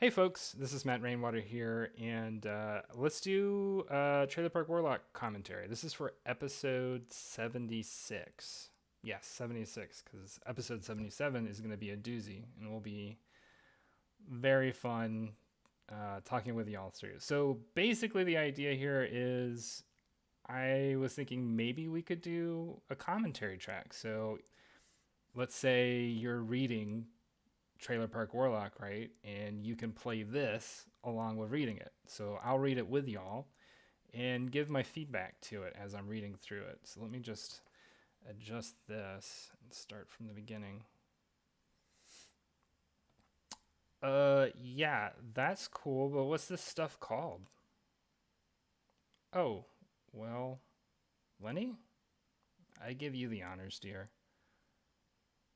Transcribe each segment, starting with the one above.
Hey folks, this is Matt Rainwater here, and let's do Trailer Park Warlock commentary. This is for episode 76. Yes, 76, because episode 77 is going to be a doozy, and will be very fun talking with y'all through. So basically, the idea here is I was thinking maybe we could do a commentary track. So let's say you're reading Trailer Park Warlock, right? And you can play this along with reading it. So I'll read it with y'all and give my feedback to it as I'm reading through it. So let me just adjust this and start from the beginning. Yeah, that's cool, but what's this stuff called? Oh, well, Lenny? I give you the honors, dear.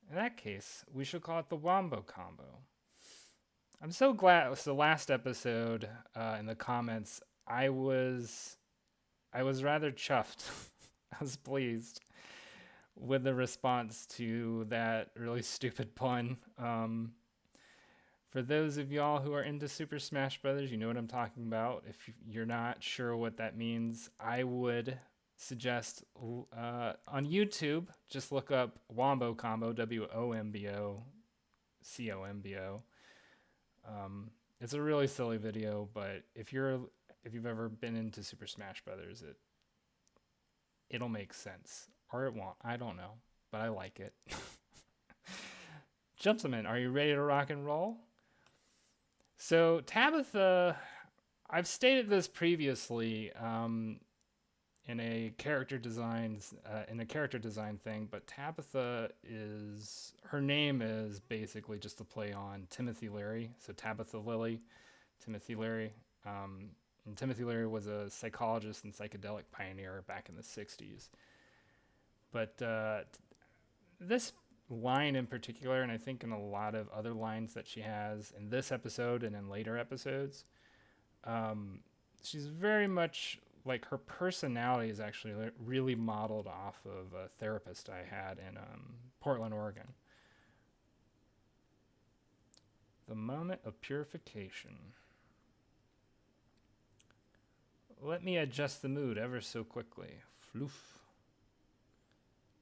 In that case, we should call it the Wombo Combo. I'm so glad. So last episode, in the comments, I was I was rather chuffed. I was pleased with the response to that really stupid pun. For those of y'all who are into Super Smash Brothers, you know what I'm talking about. If you're not sure what that means, I would suggest on YouTube just look up Wombo Combo, WOMBO COMBO. It's a really silly video, but if you've ever been into Super Smash Brothers, it'll make sense, or it won't. I don't know, but I like it. Gentlemen, are you ready to rock and roll? So Tabitha, I've stated this previously in a character design thing, but Tabitha is her name is basically just a play on Timothy Leary. So Tabitha Lily, Timothy Leary. And Timothy Leary was a psychologist and psychedelic pioneer back in the 60s. But this line in particular, and I think in a lot of other lines that she has in this episode and in later episodes, um, she's very much like her personality is actually really modeled off of a therapist I had in Portland, Oregon. The moment of purification. Let me adjust the mood ever so quickly. Floof.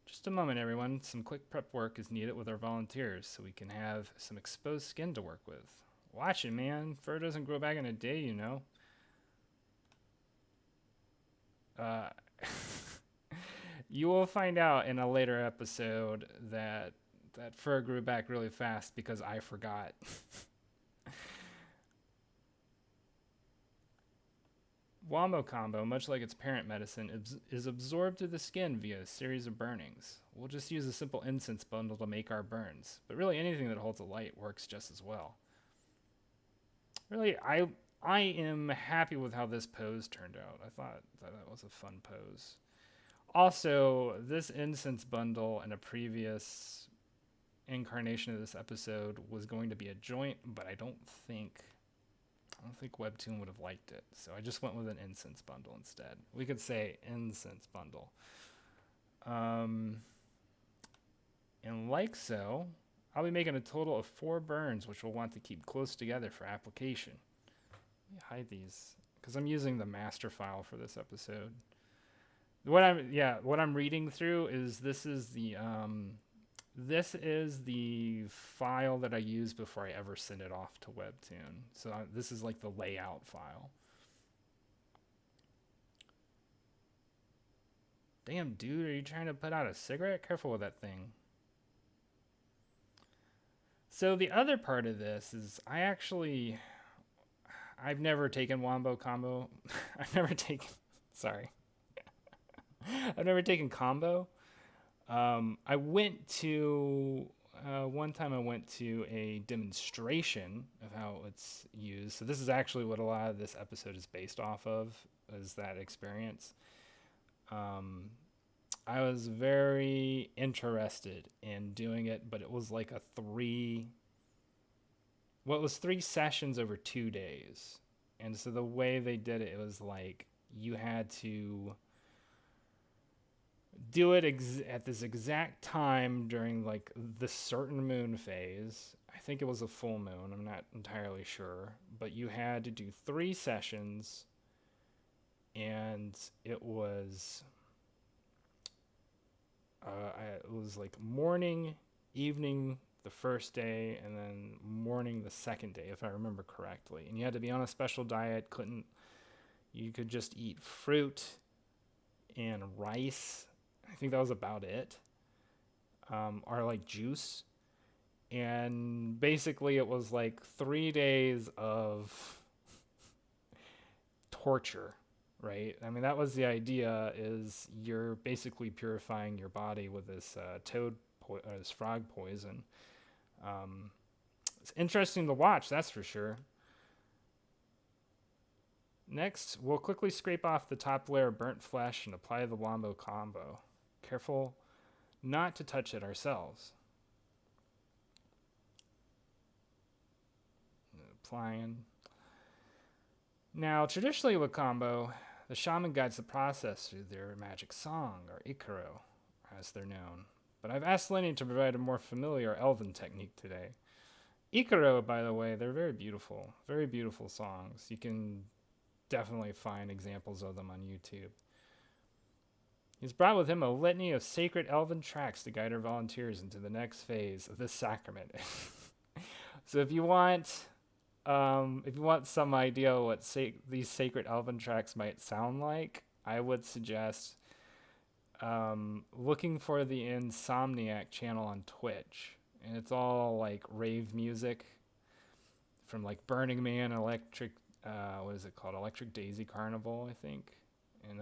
Just a moment, everyone. Some quick prep work is needed with our volunteers so we can have some exposed skin to work with. Watch it, man. Fur doesn't grow back in a day, you know. Uh, you will find out in a later episode that fur grew back really fast because I forgot. Wamo combo, much like its parent medicine, is absorbed through the skin via a series of burnings. We'll just use a simple incense bundle to make our burns, but really anything that holds a light works just as well. Really, I am happy with how this pose turned out. I thought that was a fun pose. Also, this incense bundle in a previous incarnation of this episode was going to be a joint, but I don't think Webtoon would have liked it. So I just went with an incense bundle instead. We could say incense bundle. Um, and like so, I'll be making a total of 4 burns, which we'll want to keep close together for application. Let me hide these because I'm using the master file for this episode. What I'm reading through is this is the file that I use before I ever send it off to Webtoon. So this is like the layout file. Damn, dude, are you trying to put out a cigarette? Careful with that thing. So the other part of this is I've never taken Wombo combo. I've never taken sorry. I've never taken combo. I went to one time I went to a demonstration of how it's used. So this is actually what a lot of this episode is based off of, is that experience. Um, I was very interested in doing it, but it was like it was 3 sessions over 2 days. And so the way they did it, it was like you had to do it at this exact time during like the certain moon phase. I think it was a full moon. I'm not entirely sure, but you had to do 3 sessions, and it was it was like morning, evening the first day, and then morning the second day, if I remember correctly. And you had to be on a special diet. You could just eat fruit and rice. I think that was about it. Or like juice. And basically it was like 3 days of torture, right? I mean, that was the idea, is you're basically purifying your body with this this frog poison. It's interesting to watch, that's for sure. Next, we'll quickly scrape off the top layer of burnt flesh and apply the Wombo combo. Careful not to touch it ourselves. Applying. Now, traditionally with combo, the shaman guides the process through their magic song, or Ikaro, as they're known. But I've asked Lenny to provide a more familiar elven technique today. Ikaro, by the way, they're very beautiful songs. You can definitely find examples of them on YouTube. He's brought with him a litany of sacred elven tracks to guide our volunteers into the next phase of this sacrament. So if you want some idea what these sacred elven tracks might sound like, I would suggest looking for the Insomniac channel on Twitch. And it's all like rave music from like Burning Man, Electric, what is it called? Electric Daisy Carnival, I think. And,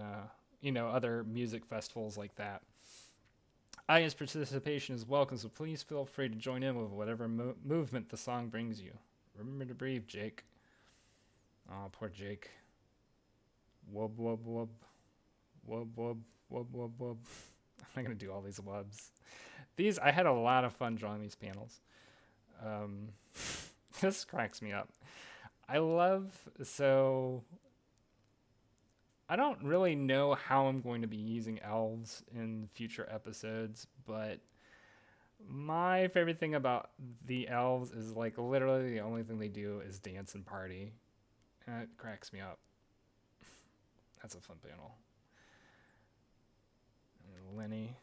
other music festivals like that. Audience participation is welcome, so please feel free to join in with whatever movement the song brings you. Remember to breathe, Jake. Oh, poor Jake. Wub, wub, wub. Wub, wub, wub, wub, wub. I'm not going to do all these wubs. I had a lot of fun drawing these panels. This cracks me up. I don't really know how I'm going to be using elves in future episodes, but my favorite thing about the elves is like literally the only thing they do is dance and party. And it cracks me up. That's a fun panel. And Lenny.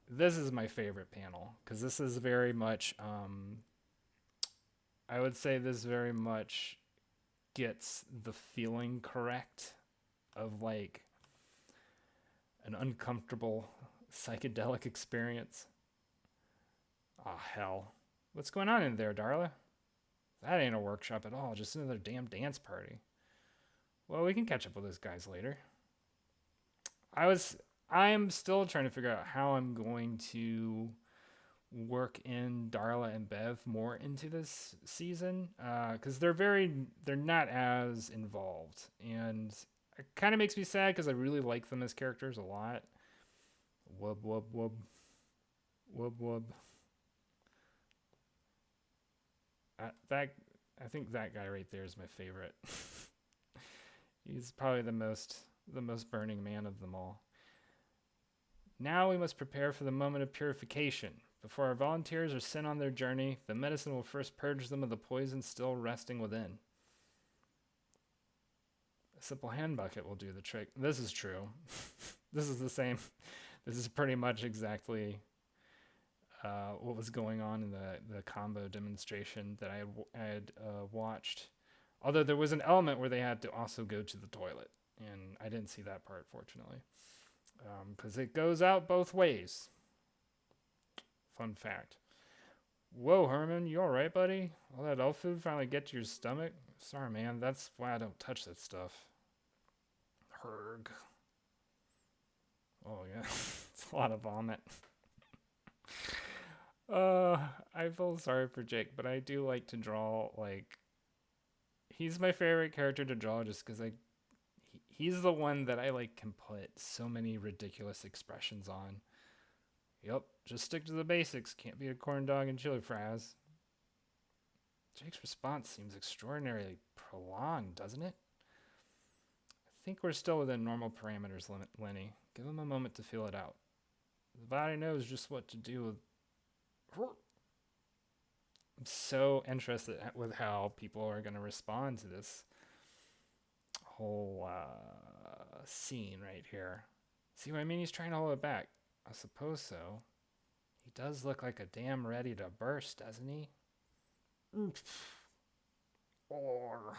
This is my favorite panel because this is very much, I would say this very much gets the feeling correct of like an uncomfortable psychedelic experience. Oh, hell. What's going on in there, Darla? That ain't a workshop at all, just another damn dance party. Well, we can catch up with those guys later. I'm still trying to figure out how I'm going to work in Darla and Bev more into this season, because they're not as involved, and it kind of makes me sad because I really like them as characters a lot. Wub wub wub wub wub. I think that guy right there is my favorite. He's probably the most burning man of them all. Now we must prepare for the moment of purification. Before our volunteers are sent on their journey, the medicine will first purge them of the poison still resting within. A simple hand bucket will do the trick. This is true. This is the same. This is pretty much exactly what was going on in the combo demonstration that I had watched. Although there was an element where they had to also go to the toilet, and I didn't see that part, fortunately. Because it goes out both ways. Fun fact. Whoa, Herman, you alright, buddy? All that elf food finally get to your stomach? Sorry, man, that's why I don't touch that stuff. Herg. Oh, yeah. It's a lot of vomit. I feel sorry for Jake, but I do like to draw, like... He's my favorite character to draw just because he's the one that I like can put so many ridiculous expressions on. Yep, just stick to the basics. Can't be a corn dog and chili fries. Jake's response seems extraordinarily prolonged, doesn't it? I think we're still within normal parameters, Lenny. Give him a moment to feel it out. The body knows just what to do with... I'm so interested with how people are going to respond to this whole scene right here. See what I mean? He's trying to hold it back. I suppose so. He does look like a damn ready to burst, doesn't he? Or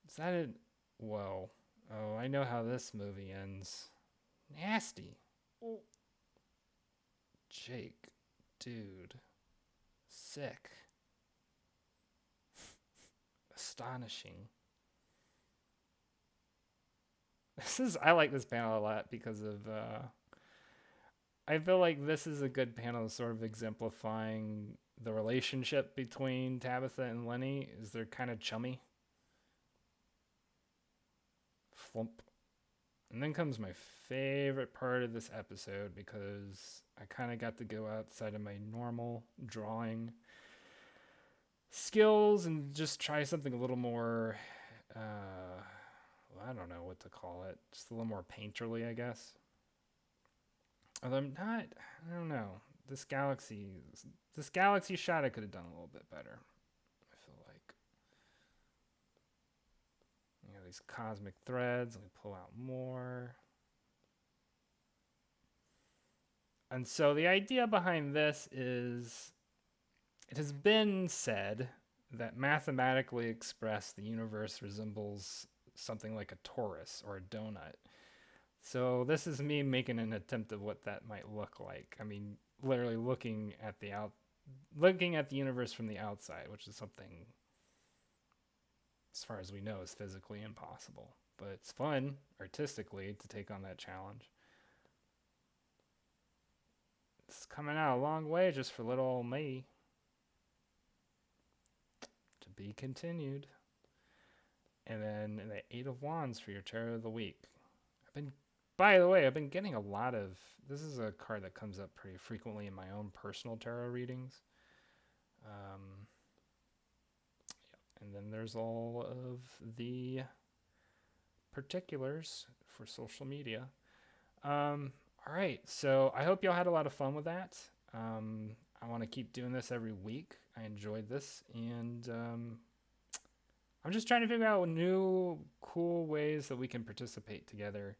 is that it? Whoa. Oh, I know how this movie ends. Nasty. Oh. Jake. Dude. Sick. Astonishing. I like this panel a lot because of I feel like this is a good panel sort of exemplifying the relationship between Tabitha and Lenny. Is they're kind of chummy. Flump. And then comes my favorite part of this episode because I kind of got to go outside of my normal drawing skills and just try something a little more I don't know what to call it, just a little more painterly, I guess. Although I'm not, I don't know. This galaxy shot I could have done a little bit better. I feel like these cosmic threads. Let me pull out more. And so the idea behind this is, it has been said that mathematically expressed, the universe resembles something like a torus or a donut. So this is me making an attempt at what that might look like. I mean, literally looking at the universe from the outside, which is something, as far as we know, is physically impossible. But it's fun artistically to take on that challenge. It's coming out a long way just for little old me. To be continued. And then the Eight of Wands for your Tarot of the Week. By the way, I've been getting a lot of, this is a card that comes up pretty frequently in my own personal tarot readings. And then there's all of the particulars for social media. All right, so I hope y'all had a lot of fun with that. I want to keep doing this every week. I enjoyed this, and I'm just trying to figure out new, cool ways that we can participate together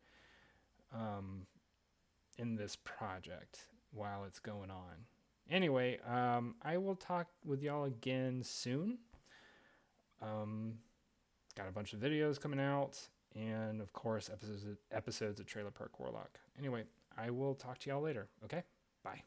in this project while it's going on. Anyway, I will talk with y'all again soon. Got a bunch of videos coming out, and of course, episodes of Trailer Park Warlock. Anyway, I will talk to y'all later. Okay, bye.